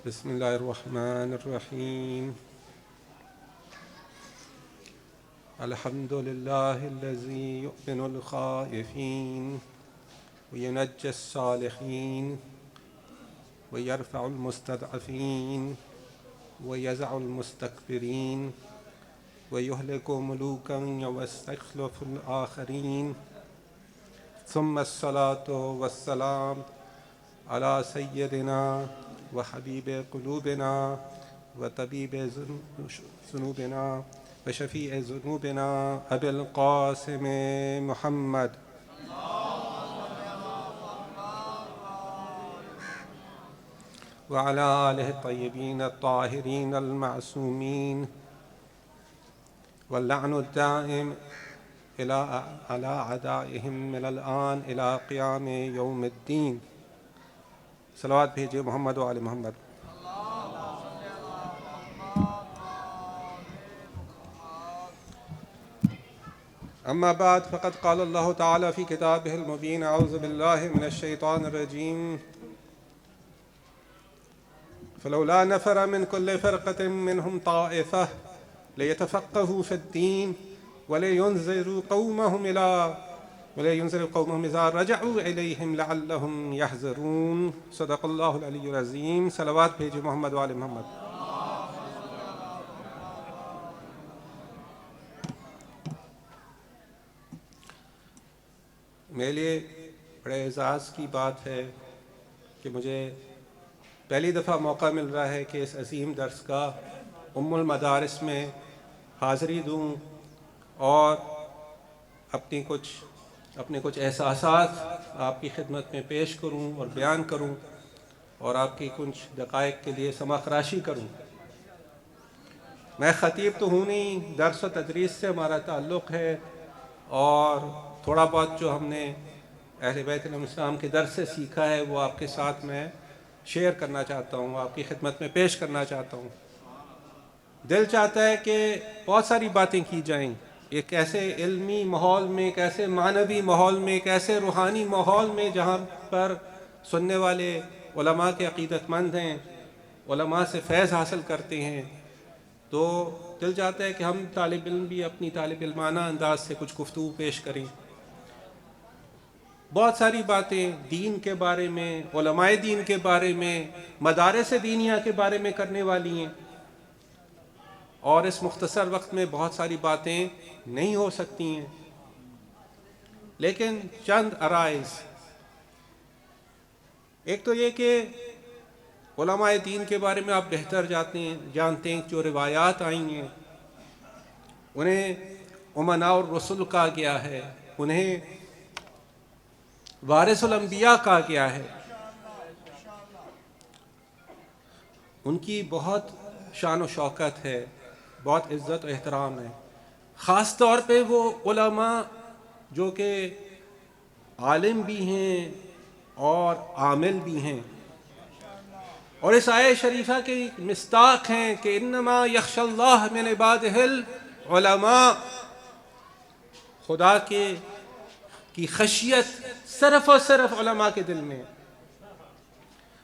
بسم الله الرحمن الرحيم. الحمد لله الذي يؤمن الخائفين وينجي الصالحين ويرفع المستضعفين ويزع المستكبرين ويهلك ملوكا ويستخلف الآخرين. ثم الصلاة والسلام على سيدنا وحبيب قلوبنا وطبيب ذنوبنا وشفيع ذنوبنا أبي القاسم محمد وعلى آله الطيبين الطاهرين المعصومين، واللعن الدائم على أعدائهم من الآن إلى قيام يوم الدين. صلوات بھیجئے محمد و آل محمد. أما بعد، فقد قال الله تعالى في كتابه المبين: أعوذ بالله من الشيطان الرجيم. فلولا نفر من كل فرقة منهم طائفة ليتفقهوا في الدين ولينذروا قومهم إذا رجعوا إليهم لعلهم يحذرون. صدق الله العلي العظيم. صلوات بھیجئے محمد و آل محمد. میرے لیے بڑے اعزاز کی بات ہے کہ مجھے پہلی دفعہ موقع مل رہا ہے کہ اس عظیم درس کا المدارس میں حاضری دوں اور اپنے کچھ احساسات آپ کی خدمت میں پیش کروں اور بیان کروں اور آپ کی کچھ دقائق کے لیے سماع خراشی کروں. میں خطیب تو ہوں نہیں، درس و تدریس سے ہمارا تعلق ہے اور تھوڑا بہت جو ہم نے اہل بیت علیہ السلام کے درس سے سیکھا ہے وہ آپ کے ساتھ میں شیئر کرنا چاہتا ہوں، آپ کی خدمت میں پیش کرنا چاہتا ہوں. دل چاہتا ہے کہ بہت ساری باتیں کی جائیں، ایک ایسے علمی ماحول میں، ایک ایسے معنوی ماحول میں، ایک ایسے روحانی ماحول میں جہاں پر سننے والے علماء کے عقیدت مند ہیں، علماء سے فیض حاصل کرتے ہیں. تو دل چاہتا ہے کہ ہم طالب علم بھی اپنی طالب علمانہ انداز سے کچھ گفتگو پیش کریں. بہت ساری باتیں دین کے بارے میں، علماء دین کے بارے میں، مدارس دینیہ کے بارے میں کرنے والی ہیں، اور اس مختصر وقت میں بہت ساری باتیں نہیں ہو سکتی ہیں، لیکن چند عرائض. ایک تو یہ کہ علماء دین کے بارے میں آپ بہتر جانتے ہیں جو روایات آئی ہیں انہیں امناء الرسل کہا گیا ہے، انہیں وارث الانبیاء کہا گیا ہے. ان کی بہت شان و شوکت ہے، بہت عزت و احترام ہے، خاص طور پہ وہ علماء جو کہ عالم بھی ہیں اور عامل بھی ہیں، اور اس آیہ شریفہ کے مصداق ہیں کہ انما یخشی اللہ من عبادہ العلماء. خدا کی خشیت صرف اور صرف علماء کے دل میں ہے.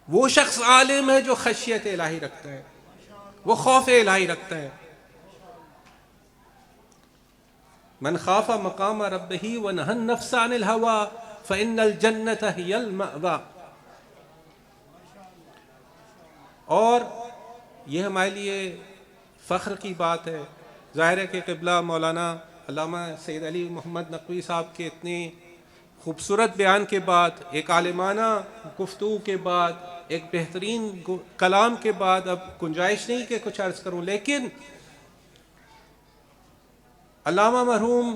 وہ شخص عالم ہے جو خشیت الہی رکھتا ہے، وہ خوف الہی رکھتا ہے. من خاف مقام ربہ ونہى النفس عن الہوى فإن الجنۃ ہی المأویٰ. اور یہ ہمارے لیے فخر کی بات ہے. ظاہر ہے کہ قبلہ مولانا علامہ سید علی محمد نقوی صاحب کے اتنے خوبصورت بیان کے بعد، ایک عالمانہ گفتگو کے بعد، ایک بہترین کلام کے بعد اب گنجائش نہیں کہ کچھ عرض کروں، لیکن علامہ مرحوم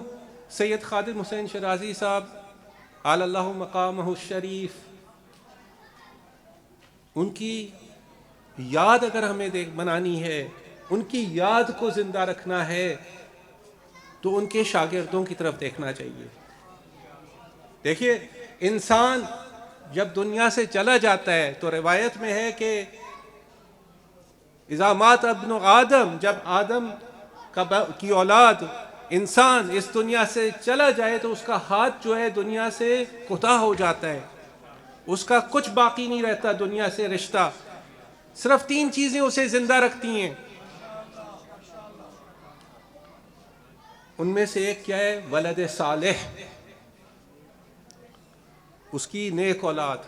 سید خادم حسین شیرازی صاحب اعلی اللہ مقامہ الشریف، ان کی یاد اگر ہمیں منانی ہے، ان کی یاد کو زندہ رکھنا ہے تو ان کے شاگردوں کی طرف دیکھنا چاہیے. دیکھیے، انسان جب دنیا سے چلا جاتا ہے تو روایت میں ہے کہ اذا مات ابن آدم، جب آدم کی اولاد انسان اس دنیا سے چلا جائے تو اس کا ہاتھ جو ہے دنیا سے کوتاہ ہو جاتا ہے، اس کا کچھ باقی نہیں رہتا دنیا سے رشتہ. صرف 3 چیزیں اسے زندہ رکھتی ہیں. ان میں سے ایک کیا ہے؟ ولد صالح، اس کی نیک اولاد.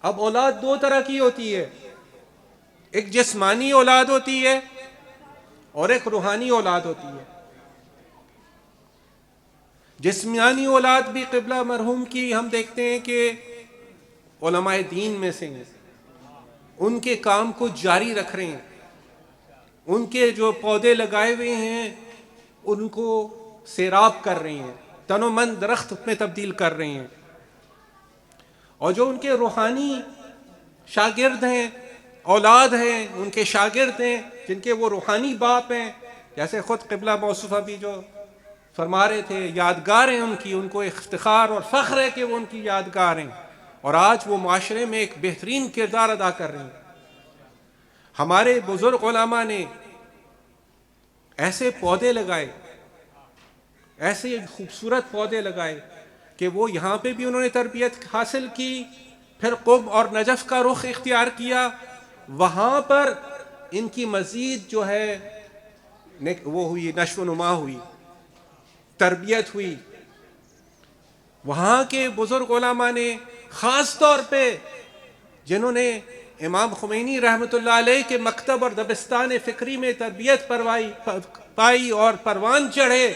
اب اولاد 2 طرح کی ہوتی ہے، ایک جسمانی اولاد ہوتی ہے اور ایک روحانی اولاد ہوتی ہے. جسمانی اولاد بھی قبلہ مرحوم کی ہم دیکھتے ہیں کہ علماء دین میں سے ہیں، ان کے کام کو جاری رکھ رہے ہیں، ان کے جو پودے لگائے ہوئے ہیں ان کو سیراب کر رہے ہیں، تن و من درخت میں تبدیل کر رہے ہیں. اور جو ان کے روحانی شاگرد ہیں، اولاد ہیں، ان کے شاگرد ہیں، جن کے وہ روحانی باپ ہیں، جیسے خود قبلہ موصوفہ بھی جو فرما رہے تھے، یادگار ہیں ان کی، ان کو افتخار اور فخر ہے کہ وہ ان کی یادگار ہیں، اور آج وہ معاشرے میں ایک بہترین کردار ادا کر رہے ہیں. ہمارے بزرگ علماء نے ایسے پودے لگائے، ایسے خوبصورت پودے لگائے کہ وہ یہاں پہ بھی انہوں نے تربیت حاصل کی، پھر قم اور نجف کا رخ اختیار کیا، وہاں پر ان کی مزید جو ہے وہ ہوئی، نشو و نما ہوئی، تربیت ہوئی. وہاں کے بزرگ علماء نے خاص طور پہ جنہوں نے امام خمینی رحمۃ اللہ علیہ کے مکتب اور دبستان فکری میں تربیت پائی اور پروان چڑھے،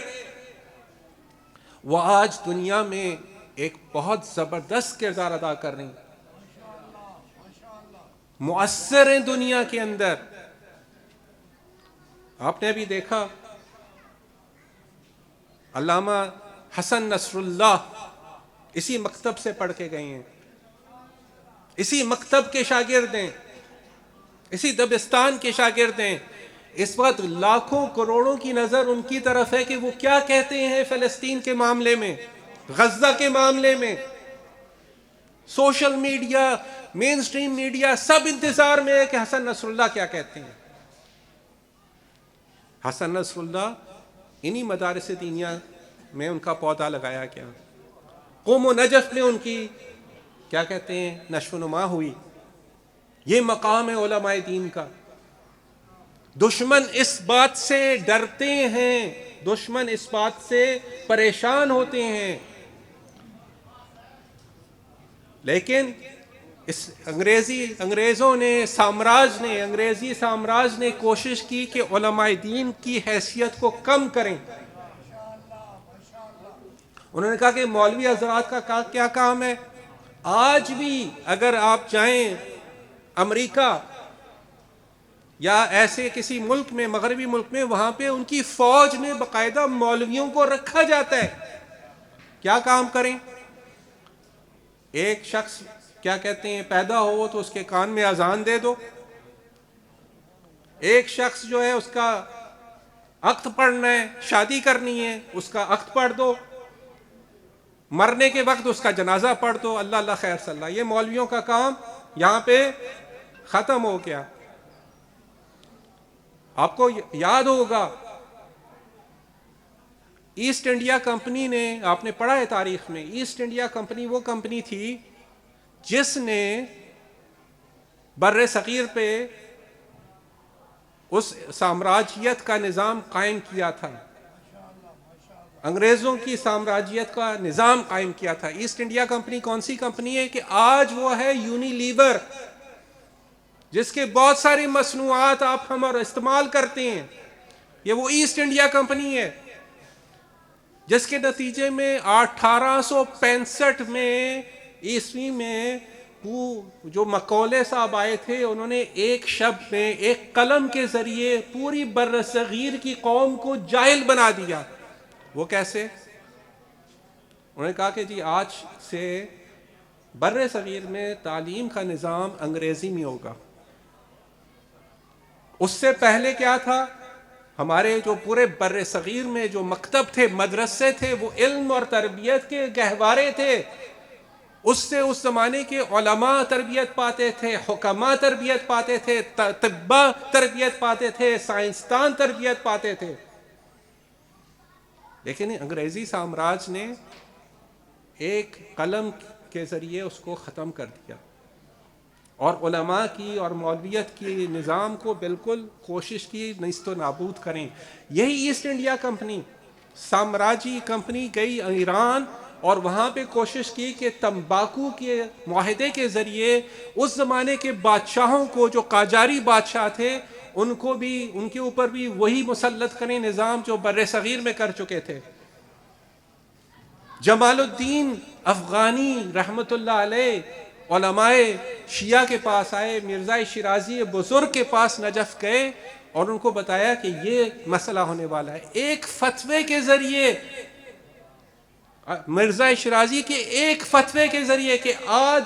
وہ آج دنیا میں ایک بہت زبردست کردار ادا کر رہے ہیں، مؤثر ہیں دنیا کے اندر. آپ نے بھی دیکھا علامہ حسن نصر اللہ اسی مکتب سے پڑھ کے گئے ہیں، اسی مکتب کے شاگرد ہیں، اسی دبستان کے شاگرد ہیں. اس وقت لاکھوں کروڑوں کی نظر ان کی طرف ہے کہ وہ کیا کہتے ہیں فلسطین کے معاملے میں، غزہ کے معاملے میں. سوشل میڈیا، مین سٹریم میڈیا سب انتظار میں ہے کہ حسن نصر اللہ کیا کہتے ہیں. حسن نصر اللہ انہی مدارس دینیہ میں ان کا پودا لگایا گیا، قوم و نجف میں ان کی کیا کہتے ہیں نشو و نما ہوئی. یہ مقام ہے علماء دین کا. دشمن اس بات سے ڈرتے ہیں، دشمن اس بات سے پریشان ہوتے ہیں، لیکن اس انگریزی سامراج نے کوشش کی کہ علماء دین کی حیثیت کو کم کریں. انہوں نے کہا کہ مولوی حضرات کا کیا کام ہے. آج بھی اگر آپ جائیں امریکہ یا ایسے کسی ملک میں، مغربی ملک میں، وہاں پہ ان کی فوج میں باقاعدہ مولویوں کو رکھا جاتا ہے. کیا کام کریں؟ ایک شخص کیا کہتے ہیں پیدا ہو تو اس کے کان میں اذان دے دو، ایک شخص جو ہے اس کا عقد پڑھنا ہے، شادی کرنی ہے، اس کا عقد پڑھ دو، مرنے کے وقت اس کا جنازہ پڑھ دو، اللہ اللہ خیر صلی اللہ. یہ مولویوں کا کام یہاں پہ ختم ہو گیا. آپ کو یاد ہوگا ایسٹ انڈیا کمپنی نے، آپ نے پڑھا ہے تاریخ میں، ایسٹ انڈیا کمپنی وہ کمپنی تھی جس نے بر صغیر پہ اس سامراجیت کا نظام قائم کیا تھا، انگریزوں کی سامراجیت کا نظام قائم کیا تھا. ایسٹ انڈیا کمپنی کون سی کمپنی ہے کہ آج وہ ہے یونیلیور، جس کے بہت ساری مصنوعات آپ ہم اور استعمال کرتے ہیں. یہ وہ ایسٹ انڈیا کمپنی ہے جس کے نتیجے میں 1865 میں عیسوی میں جو مکولے صاحب آئے تھے، انہوں نے ایک شب میں ایک قلم کے ذریعے پوری بر صغیر کی قوم کو جاہل بنا دیا. وہ کیسے؟ انہوں نے کہا کہ جی آج سے بر صغیر میں تعلیم کا نظام انگریزی میں ہوگا. اس سے پہلے کیا تھا؟ ہمارے جو پورے بر صغیر میں جو مکتب تھے، مدرسے تھے، وہ علم اور تربیت کے گہوارے تھے. اس سے اس زمانے کے علماء تربیت پاتے تھے، حکماء تربیت پاتے تھے، طباء تربیت پاتے تھے، سائنسدان تربیت پاتے تھے. لیکن انگریزی سامراج نے ایک قلم کے ذریعے اس کو ختم کر دیا. اور علماء کی اور مولویت کی نظام کو بالکل کوشش کی نیست و نابود کریں. یہی ایسٹ انڈیا کمپنی سامراجی کمپنی گئی ایران اور وہاں پہ کوشش کی کہ تمباکو کے معاہدے کے ذریعے اس زمانے کے بادشاہوں کو جو قاجاری بادشاہ تھے ان کو بھی ان کے اوپر بھی وہی مسلط کریں نظام جو بر صغیر میں کر چکے تھے. جمال الدین افغانی رحمۃ اللہ علیہ علماء شیعہ کے پاس آئے, مرزا شیرازی بزرگ کے پاس نجف گئے اور ان کو بتایا کہ یہ مسئلہ ہونے والا ہے. ایک فتوے کے ذریعے, مرزا شیرازی کے ایک فتوے کے ذریعے کہ آج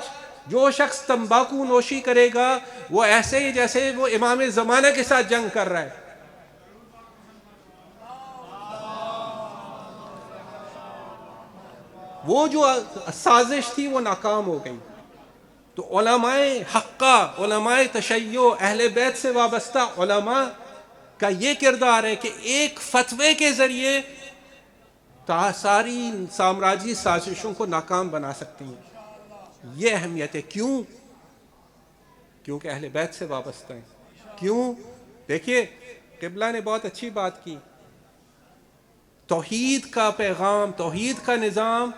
جو شخص تمباکو نوشی کرے گا وہ ایسے ہی جیسے وہ امام زمانہ کے ساتھ جنگ کر رہا ہے. وہ جو سازش تھی وہ ناکام ہو گئی. تو علماء حقہ, علماء تشیع, اہل بیت سے وابستہ علماء کا یہ کردار ہے کہ ایک فتوے کے ذریعے ساری سامراجی سازشوں کو ناکام بنا سکتے ہیں. یہ اہمیت ہے. کیوں؟ کیونکہ اہل بیت سے وابستہ ہیں. کیوں؟ دیکھیے قبلہ نے بہت اچھی بات کی. توحید کا پیغام, توحید کا نظام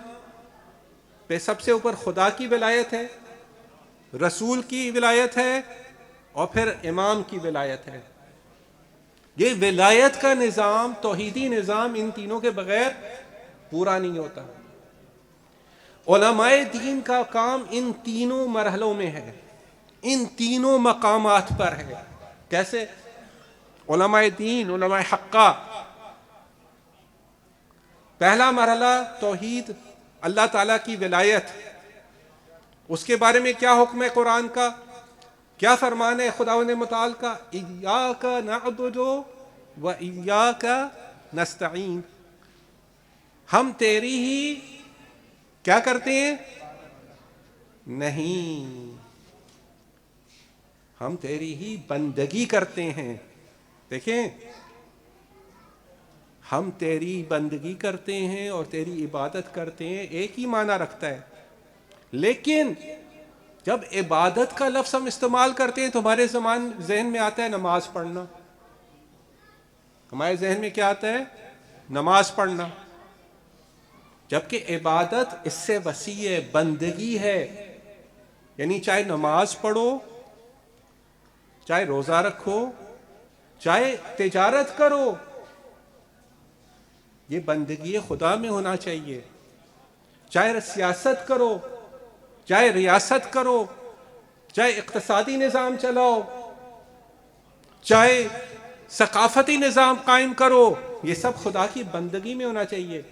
پہ سب سے اوپر خدا کی ولایت ہے, رسول کی ولایت ہے اور پھر امام کی ولایت ہے. یہ ولایت کا نظام, توحیدی نظام, ان تینوں کے بغیر پورا نہیں ہوتا. علماء دین کا کام ان تینوں مرحلوں میں ہے, ان تینوں مقامات پر ہے. کیسے؟ علماء دین, علماء حقہ, پہلا مرحلہ توحید, اللہ تعالیٰ کی ولایت. اس کے بارے میں کیا حکم ہے قرآن کا, کیا فرمان ہے خداوند متعال کا؟ ایاک نعبد و ایاک نستعین. ہم تیری ہی کیا کرتے ہیں؟ نہیں, ہم تیری ہی بندگی کرتے ہیں. دیکھیں, ہم تیری بندگی کرتے ہیں اور تیری عبادت کرتے ہیں, ایک ہی معنی رکھتا ہے. لیکن جب عبادت کا لفظ ہم استعمال کرتے ہیں تو ہمارے ذہن میں آتا ہے نماز پڑھنا. ہمارے ذہن میں کیا آتا ہے؟ نماز پڑھنا. جبکہ عبادت اس سے وسیع ہے, بندگی ہے. یعنی چاہے نماز پڑھو, چاہے روزہ رکھو, چاہے تجارت کرو, یہ بندگی خدا میں ہونا چاہیے. چاہے سیاست کرو, چاہے ریاست کرو, چاہے اقتصادی نظام چلاؤ, چاہے ثقافتی نظام قائم کرو, یہ سب خدا کی بندگی میں ہونا چاہیے.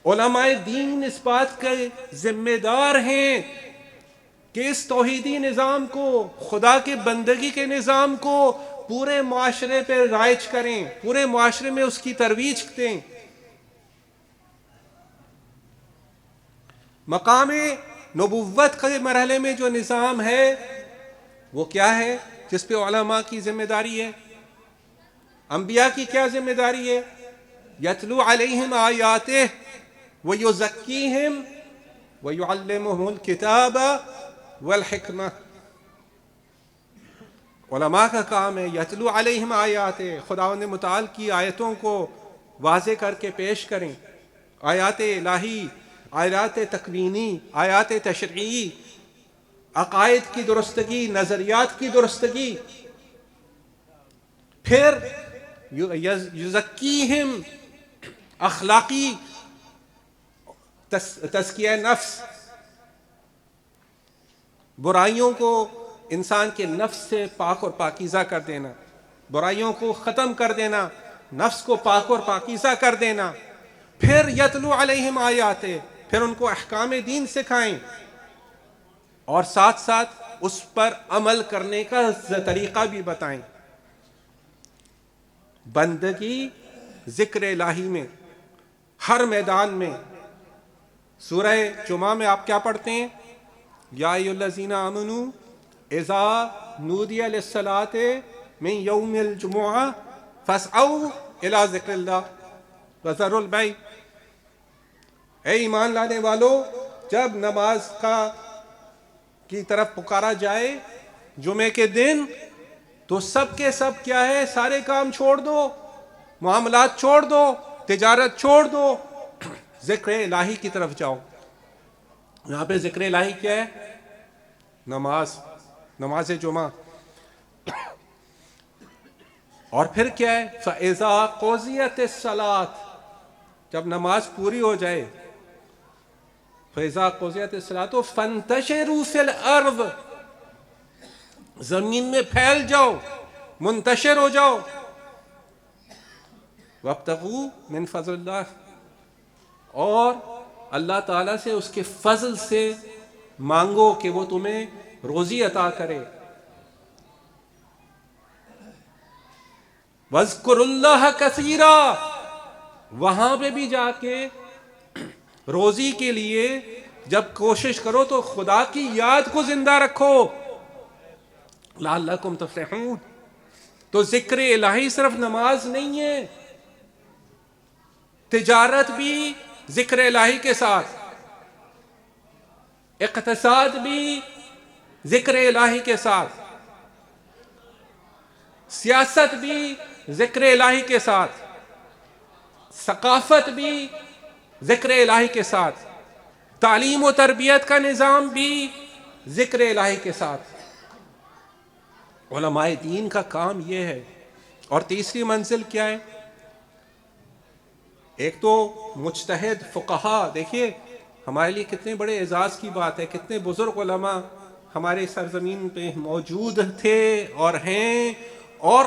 علماء دین اس بات کے ذمہ دار ہیں کہ اس توحیدی نظام کو, خدا کے بندگی کے نظام کو پورے معاشرے پہ رائج کریں, پورے معاشرے میں اس کی ترویج دیں. مقام نبوت کے مرحلے میں جو نظام ہے وہ کیا ہے جس پہ علماء کی ذمہ داری ہے؟ انبیاء کی کیا ذمہ داری ہے؟ یتلو علیہم آیاتہ ویزکیہم ویعلمہم الکتاب والحکمہ. علماء کا کام ہے یتلو علیہم آیاتہ, خداوند متعال کی آیتوں کو واضح کر کے پیش کریں. آیات الہی, آیات تکوینی, آیات تشریعی, عقائد کی درستگی, نظریات کی درستگی. پھر یزکیہم, اخلاقی تزکیہ نفس, برائیوں کو انسان کے نفس سے پاک اور پاکیزہ کر دینا, برائیوں کو ختم کر دینا, نفس کو پاک اور پاکیزہ کر دینا. پھر یتلو علیہم آیاتہ, پھر ان کو احکام دین سکھائیں اور ساتھ ساتھ اس پر عمل کرنے کا طریقہ بھی بتائیں. بندگی ذکر الہی میں ہر میدان میں. سورہ جمعہ میں آپ کیا پڑھتے ہیں؟ یا ایھا الذین آمنوا اذا نودی للصلاۃ من یوم الجمعہ فاسعوا الی ذکر اللہ وذروا البیع. اے ایمان لانے والو, جب نماز کا کی طرف پکارا جائے جمعے کے دن، تو سب کے سب کیا ہے، سارے کام چھوڑ دو، معاملات چھوڑ دو، تجارت چھوڑ دو، ذکر الہی کی طرف جاؤ۔ یہاں پہ ذکر الہی کیا ہے؟ نماز جمعہ۔ اور پھر کیا ہے؟ فَإِذَا قُضِيَتِ الصَّلَاةُ، جب نماز پوری ہو جائے، فَإِذَا قُضِيَتِ الصَّلَاةُ فَانْتَشِرُوا فِي الْأَرْضِ، زمین میں پھیل جاؤ، منتشر ہو جاؤ، وَابْتَغُوا مِنْ فَضْلِ اللَّهِ، اور اللہ تعالیٰ سے اس کے فضل سے مانگو کہ وہ تمہیں روزی عطا کرے۔ وَاذْكُرُوا اللَّهَ كَثِيرًا، وہاں پہ بھی جا کے روزی کے لیے جب کوشش کرو تو خدا کی یاد کو زندہ رکھو، لعلکم تفلحون۔ تو ذکر الہی صرف نماز نہیں ہے، تجارت بھی ذکر الہی کے ساتھ، اقتصاد بھی ذکر الہی کے ساتھ، سیاست بھی ذکر الہی کے ساتھ، ثقافت بھی ذکر الہی کے ساتھ، تعلیم و تربیت کا نظام بھی ذکر الہی کے ساتھ۔ علماء دین کا کام یہ ہے۔ اور تیسری منزل کیا ہے؟ ایک تو مجتہد فقہا، دیکھیے ہمارے لیے کتنے بڑے اعزاز کی بات ہے، کتنے بزرگ علماء ہمارے سرزمین پہ موجود تھے اور ہیں، اور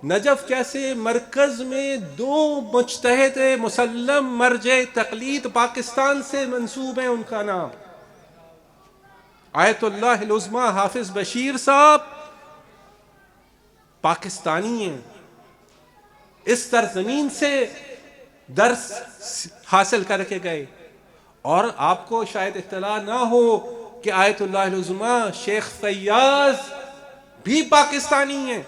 نجف کیسے مرکز میں 2 مجتہد مسلم مرجع تقلید پاکستان سے منسوب ہیں، ان کا نام آیت اللہ العظمی حافظ بشیر صاحب پاکستانی ہیں، اس سرزمین سے درس حاصل کر کے گئے۔ اور آپ کو شاید اطلاع نہ ہو کہ آیت اللہ العظمی شیخ فیاض بھی پاکستانی ہیں،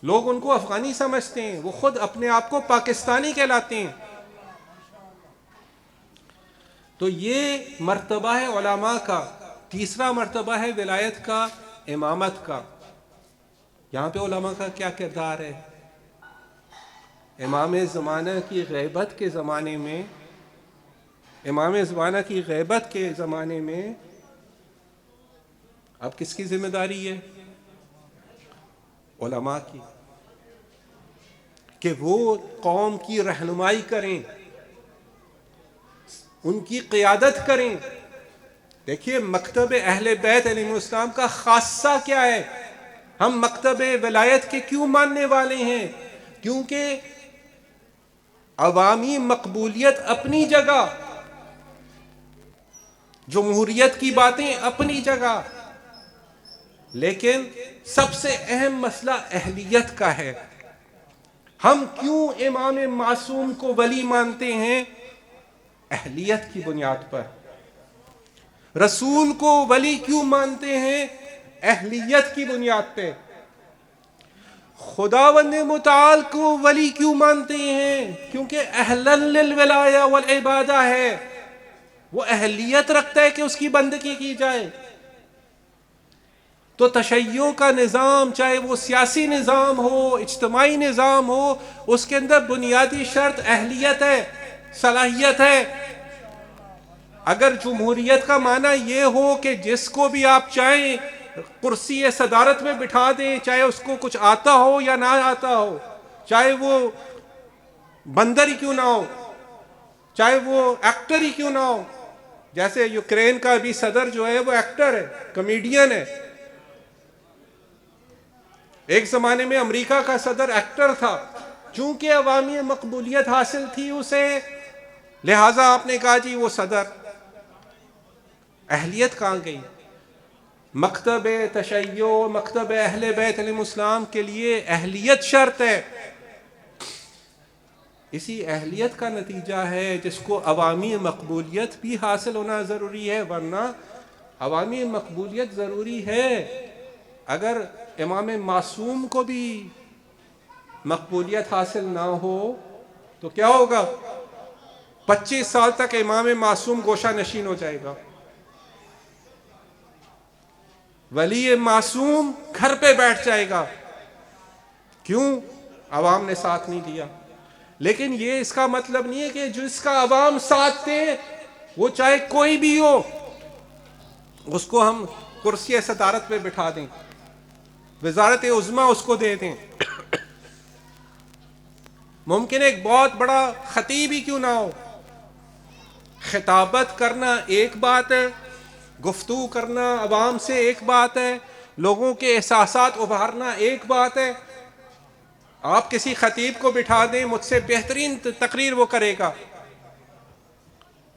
لوگ ان کو افغانی سمجھتے ہیں، وہ خود اپنے آپ کو پاکستانی کہلاتے ہیں۔ تو یہ مرتبہ ہے علماء کا۔ تیسرا مرتبہ ہے ولایت کا، امامت کا۔ یہاں پہ علماء کا کیا کردار ہے؟ امام زمانہ کی غیبت کے زمانے میں، اب کس کی ذمہ داری ہے؟ علماء کی، کہ وہ قوم کی رہنمائی کریں، ان کی قیادت کریں۔ دیکھیے مکتب اہل بیت علیہ السلام کا خاصہ کیا ہے؟ ہم مکتب ولایت کے کیوں ماننے والے ہیں؟ کیونکہ عوامی مقبولیت اپنی جگہ، جمہوریت کی باتیں اپنی جگہ، لیکن سب سے اہم مسئلہ اہلیت کا ہے۔ ہم کیوں امام معصوم کو ولی مانتے ہیں؟ اہلیت کی بنیاد پر۔ رسول کو ولی کیوں مانتے ہیں؟ اہلیت کی بنیاد پہ۔ خداوند متعال کو ولی کیوں مانتے ہیں؟ کیونکہ اہلاً للولایہ والعبادہ ہے، وہ اہلیت رکھتا ہے کہ اس کی بندگی کی جائے۔ تو تشیع کا نظام، چاہے وہ سیاسی نظام ہو، اجتماعی نظام ہو، اس کے اندر بنیادی شرط اہلیت ہے، صلاحیت ہے۔ اگر جمہوریت کا معنی یہ ہو کہ جس کو بھی آپ چاہیں کرسی صدارت میں بٹھا دیں، چاہے اس کو کچھ آتا ہو یا نہ آتا ہو، چاہے وہ بندر ہی کیوں نہ ہو، چاہے وہ ایکٹر ہی کیوں نہ ہو، جیسے یوکرین کا بھی صدر جو ہے وہ ایکٹر ہے، کمیڈین ہے۔ ایک زمانے میں امریکہ کا صدر ایکٹر تھا، چونکہ عوامی مقبولیت حاصل تھی اسے، لہٰذا آپ نے کہا جی وہ صدر۔ اہلیت کہاں گئی؟ مکتب تشیع، مکتب اہل بیت علیہ السلام کے لیے اہلیت شرط ہے۔ اسی اہلیت کا نتیجہ ہے جس کو عوامی مقبولیت بھی حاصل ہونا ضروری ہے، ورنہ عوامی مقبولیت ضروری ہے۔ اگر امام معصوم کو بھی مقبولیت حاصل نہ ہو تو کیا ہوگا؟ 25 سال تک امام معصوم گوشہ نشین ہو جائے گا۔ ولی معصوم گھر پہ بیٹھ جائے گا، کیوں؟ عوام نے ساتھ نہیں دیا۔ لیکن یہ اس کا مطلب نہیں ہے کہ جس کا عوام ساتھ دیں وہ چاہے کوئی بھی ہو اس کو ہم کرسی صدارت پہ بٹھا دیں، وزارت عظمیٰ اس کو دے دیں۔ ممکن ایک بہت بڑا خطیب ہی کیوں نہ ہو، خطابت کرنا ایک بات ہے، گفتگو کرنا عوام سے ایک بات ہے، لوگوں کے احساسات ابھارنا ایک بات ہے۔ آپ کسی خطیب کو بٹھا دیں، مجھ سے بہترین تقریر وہ کرے گا،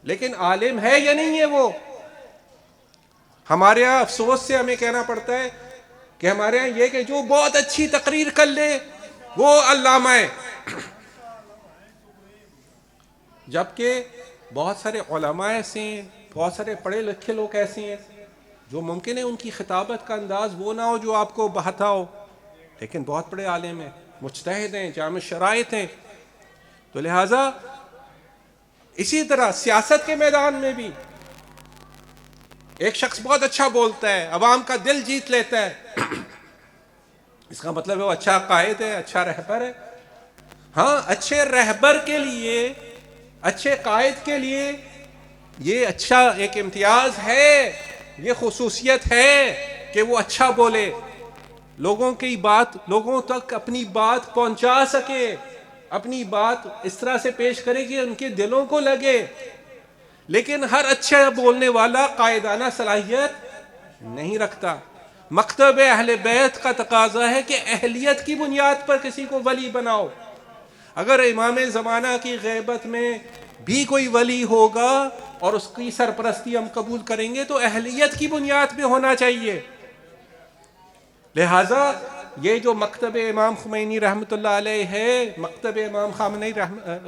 لیکن عالم ہے یا نہیں ہے وہ؟ ہمارے یہاں افسوس سے ہمیں کہنا پڑتا ہے کہ ہمارے یہاں یہ کہ جو بہت اچھی تقریر کر لے وہ علامہ ہے، جبکہ بہت سارے علماء ایسے ہیں، بہت سارے پڑھے لکھے لوگ ایسے ہیں جو ممکن ہے ان کی خطابت کا انداز وہ نہ ہو جو آپ کو بہتا ہو، لیکن بہت بڑے عالم ہیں، مجتہد ہیں، جامع شرائط ہیں۔ تو لہٰذا اسی طرح سیاست کے میدان میں بھی ایک شخص بہت اچھا بولتا ہے، عوام کا دل جیت لیتا ہے، اس کا مطلب ہے وہ اچھا قائد ہے، اچھا رہبر ہے۔ ہاں، اچھے رہبر کے لیے، اچھے قائد کے لیے یہ اچھا ایک امتیاز ہے، یہ خصوصیت ہے کہ وہ اچھا بولے، لوگوں کی بات، لوگوں تک اپنی بات پہنچا سکے، اپنی بات اس طرح سے پیش کرے کہ ان کے دلوں کو لگے۔ لیکن ہر اچھا بولنے والا قائدانہ صلاحیت نہیں رکھتا۔ مکتب اہل بیت کا تقاضا ہے کہ اہلیت کی بنیاد پر کسی کو ولی بناؤ۔ اگر امام زمانہ کی غیبت میں بھی کوئی ولی ہوگا اور اس کی سرپرستی ہم قبول کریں گے تو اہلیت کی بنیاد پہ ہونا چاہیے۔ لہٰذا یہ جو مکتب امام خمینی رحمۃ اللہ علیہ ہے، مکتب امام خامنئی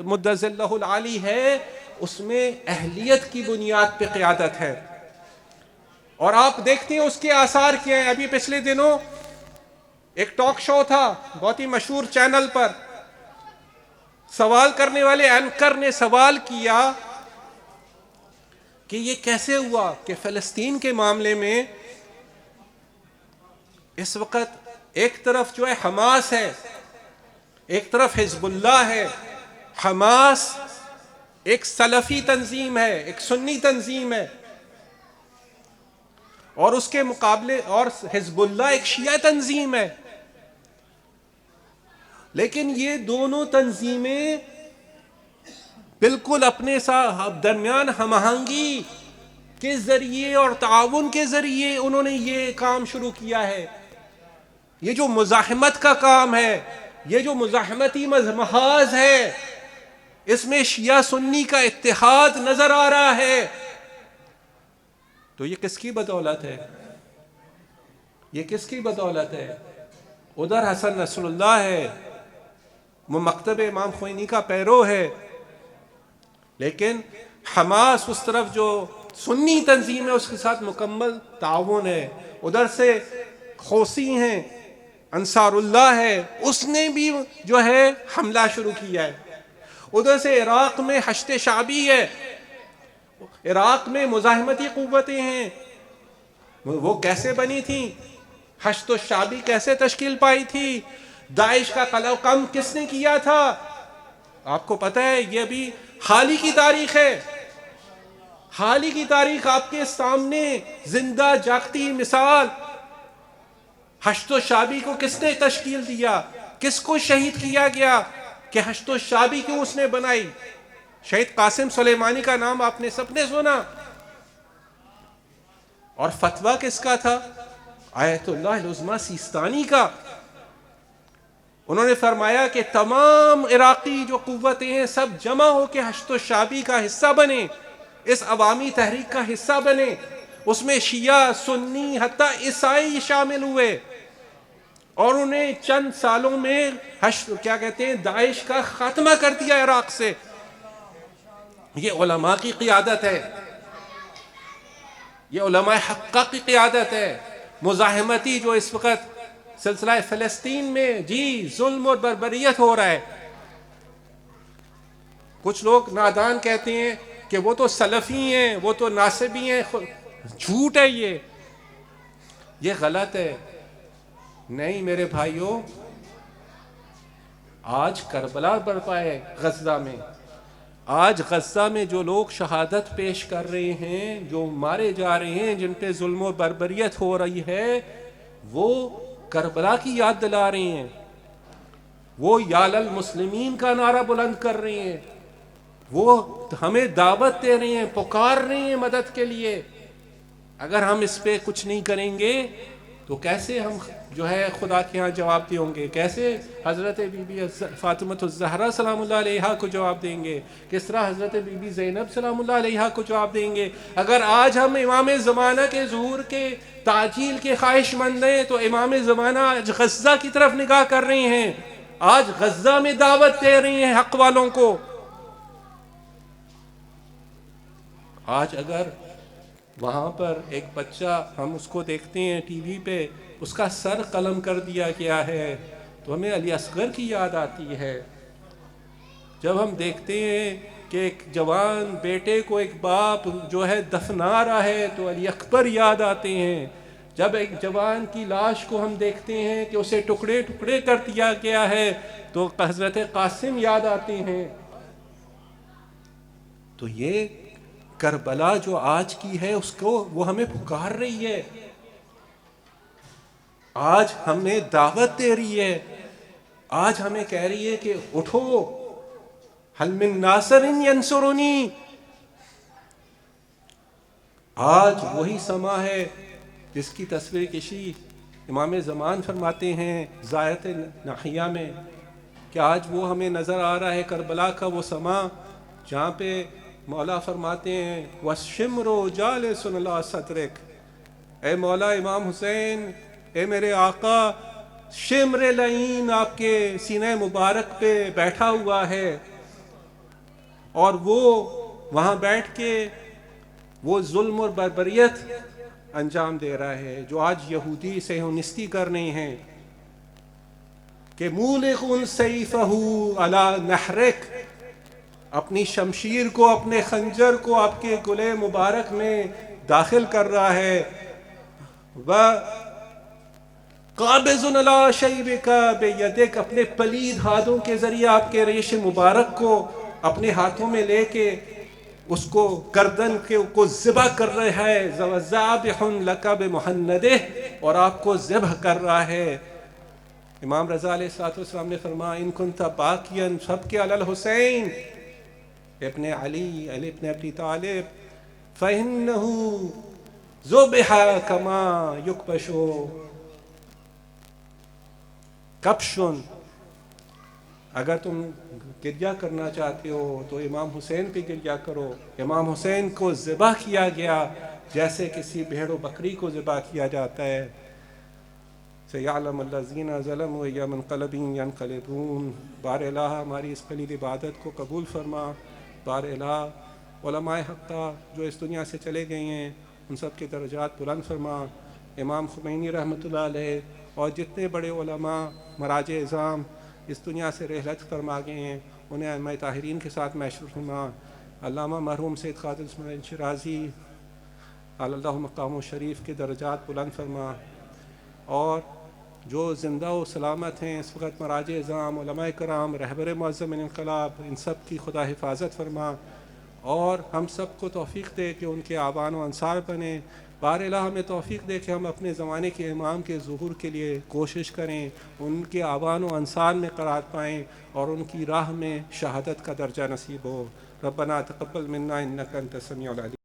مدظ اللہ العالی ہے، اس میں اہلیت کی بنیاد پہ قیادت ہے۔ اور آپ دیکھتے ہیں اس کے آثار کیا ہیں۔ ابھی پچھلے دنوں ایک ٹاک شو تھا بہت ہی مشہور چینل پر، سوال کرنے والے اینکر نے سوال کیا کہ یہ کیسے ہوا کہ فلسطین کے معاملے میں اس وقت ایک طرف جو ہے حماس ہے، ایک طرف حزب اللہ ہے۔ حماس ایک سلفی تنظیم ہے، ایک سنی تنظیم ہے، اور اس کے مقابلے اور حزب اللہ ایک شیعہ تنظیم ہے۔ لیکن یہ دونوں تنظیمیں بالکل اپنے درمیان ہم آہنگی کے ذریعے اور تعاون کے ذریعے انہوں نے یہ کام شروع کیا ہے۔ یہ جو مزاحمت کا کام ہے، یہ جو مزاحمتی محاذ ہے، اس میں شیعہ سنی کا اتحاد نظر آ رہا ہے۔ تو یہ کس کی بدولت ہے؟ یہ کس کی بدولت ہے؟ ادھر حسن نصر اللہ ہے، وہ مکتب امام خمینی کا پیرو ہے، لیکن حماس اس طرف جو سنی تنظیم ہے اس کے ساتھ مکمل تعاون ہے۔ ادھر سے خوسی ہیں، انصار اللہ ہے، اس نے بھی جو ہے حملہ شروع کیا ہے۔ ادھر سے عراق میں حشد شعبی ہے، عراق میں مزاحمتی قوتیں ہیں۔ وہ کیسے بنی تھیں؟ حشد الشعبی کیسے تشکیل پائی تھی؟ داعش کا قلع قم کس نے کیا تھا؟ آپ کو پتہ ہے، یہ بھی حال ہی کی تاریخ ہے، حال ہی کی تاریخ آپ کے سامنے زندہ جاگتی مثال۔ حشد الشعبی کو کس نے تشکیل دیا؟ کس کو شہید کیا گیا کہ حشد الشعبی کیوں اس نے بنائی؟ شہید قاسم سلیمانی کا نام آپ نے سب نے سنا۔ اور فتویٰ کس کا تھا؟ آیت اللہ العظمیٰ سیستانی کا۔ انہوں نے فرمایا کہ تمام عراقی جو قوتیں ہیں سب جمع ہو کے حشد الشعبی کا حصہ بنے، اس عوامی تحریک کا حصہ بنے۔ اس میں شیعہ، سنی، حتیٰ عیسائی شامل ہوئے، اور انہیں چند سالوں میں داعش کا خاتمہ کر دیا عراق سے۔ یہ علماء کی قیادت ہے، یہ علماء حقہ کی قیادت ہے۔ مزاحمتی جو اس وقت سلسلہ فلسطین میں ظلم اور بربریت ہو رہا ہے، کچھ لوگ نادان کہتے ہیں کہ وہ تو سلفی ہیں، وہ تو ناصبی ہیں۔ جھوٹ ہے یہ غلط ہے۔ نہیں میرے بھائیوں، آج کربلا برپا ہے غزہ میں، آج غزہ میں جو لوگ شہادت پیش کر رہے ہیں، جو مارے جا رہے ہیں، جن پہ ظلم و بربریت ہو رہی ہے، وہ کربلا کی یاد دلا رہے ہیں، وہ یا للمسلمین کا نعرہ بلند کر رہے ہیں، وہ ہمیں دعوت دے رہے ہیں، پکار رہے ہیں مدد کے لیے۔ اگر ہم اس پہ کچھ نہیں کریں گے تو کیسے ہم جو ہے خدا کے ہاں جواب دیں گے؟ کیسے حضرت بی بی فاطمہ الزہرا سلام اللہ علیہا کو جواب دیں گے؟ کس طرح حضرت بی بی زینب سلام اللہ علیہا کو جواب دیں گے؟ اگر آج ہم امام زمانہ کے ظہور کے تعجیل کے خواہش مند ہیں تو امام زمانہ آج غزہ کی طرف نگاہ کر رہے ہیں، آج غزہ میں دعوت دے رہے ہیں حق والوں کو۔ آج اگر وہاں پر ایک بچہ، ہم اس کو دیکھتے ہیں ٹی وی پہ، اس کا سر قلم کر دیا گیا ہے تو ہمیں علی اصغر کی یاد آتی ہے۔ جب ہم دیکھتے ہیں کہ ایک جوان بیٹے کو ایک باپ جو ہے دفنا رہا ہے تو علی اکبر یاد آتے ہیں۔ جب ایک جوان کی لاش کو ہم دیکھتے ہیں کہ اسے ٹکڑے ٹکڑے کر دیا گیا ہے تو حضرت قاسم یاد آتے ہیں۔ تو یہ کربلا جو آج کی ہے اس کو وہ ہمیں پکار رہی ہے، آج ہمیں دعوت دے رہی ہے، آج ہمیں کہہ رہی ہے کہ اٹھو، حل من ناصر ینصرنی۔ آج وہی سما ہے جس کی تصویر کشی امام زمان فرماتے ہیں زایت ناحیہ میں، کہ آج وہ ہمیں نظر آ رہا ہے کربلا کا وہ سما جہاں پہ مولا فرماتے ہیں وَالشِّمْرُ جَالِسٌ عَلَىٰ صَدْرِكَ، اے مولا امام حسین، اے میرے آقا، شمر لعین آپ کے سینہ مبارک پہ بیٹھا ہوا ہے، اور وہ وہاں بیٹھ کے وہ ظلم اور بربریت انجام دے رہا ہے جو آج یہودی صہیونستی کر رہے ہیں، کہ مولق سیفہ علی نحرک، اپنی شمشیر کو، اپنے خنجر کو آپ کے گلے مبارک میں داخل کر رہا ہے، قابض علی شیبک بیدک، اپنے پلید ہاتھوں کے ذریعے آپ کے ریش مبارک کو اپنے ہاتھوں میں لے کے اس کو گردن کو ذبح کر رہا ہے، ذابح لک بمحندہ، اور آپ کو ذبح کر رہا ہے۔ امام رضا علیہ السلام نے فرمایا ان کنت باقیا فابکی علی الحسین ابن علی ابن ابی طالب فإنہ ذبح کما یکبش کبش۔ اگر تم گریہ کرنا چاہتے ہو تو امام حسین پہ گریہ کرو، امام حسین کو ذبح کیا گیا جیسے کسی بھیڑ و بکری کو ذبح کیا جاتا ہے۔ سَيَعْلَمُ الَّذِينَ ظَلَمُوا أَيَّ مُنقَلَبٍ يَنقَلِبُونَ۔ بار الہ ہماری اس پلید عبادت کو قبول فرما، بار الہ علماء حقہ جو اس دنیا سے چلے گئے ہیں ان سب کے درجات بلند فرما، امام خمینی رحمۃ اللہ علیہ اور جتنے بڑے علماء مراجع اعظام اس دنیا سے رحلت فرما گئے ہیں انہیں ائمہ طاہرین کے ساتھ محشور فرما۔ علامہ مرحوم سید خادم اسماعیل شیرازی اللہ مقام و شریف کے درجات بلند فرما، اور جو زندہ و سلامت ہیں اس وقت مراجع اعظام، علماء کرام، رہبر معظم انقلاب، ان سب کی خدا حفاظت فرما، اور ہم سب کو توفیق دے کہ ان کے آبان و انصار بنیں۔ بار الہ ہمیں توفیق دے کہ ہم اپنے زمانے کے امام کے ظہور کے لیے کوشش کریں، ان کے آبان و انصار میں قرار پائیں اور ان کی راہ میں شہادت کا درجہ نصیب ہو۔ ربنا تقبل منا انک انت السمیع العلیم۔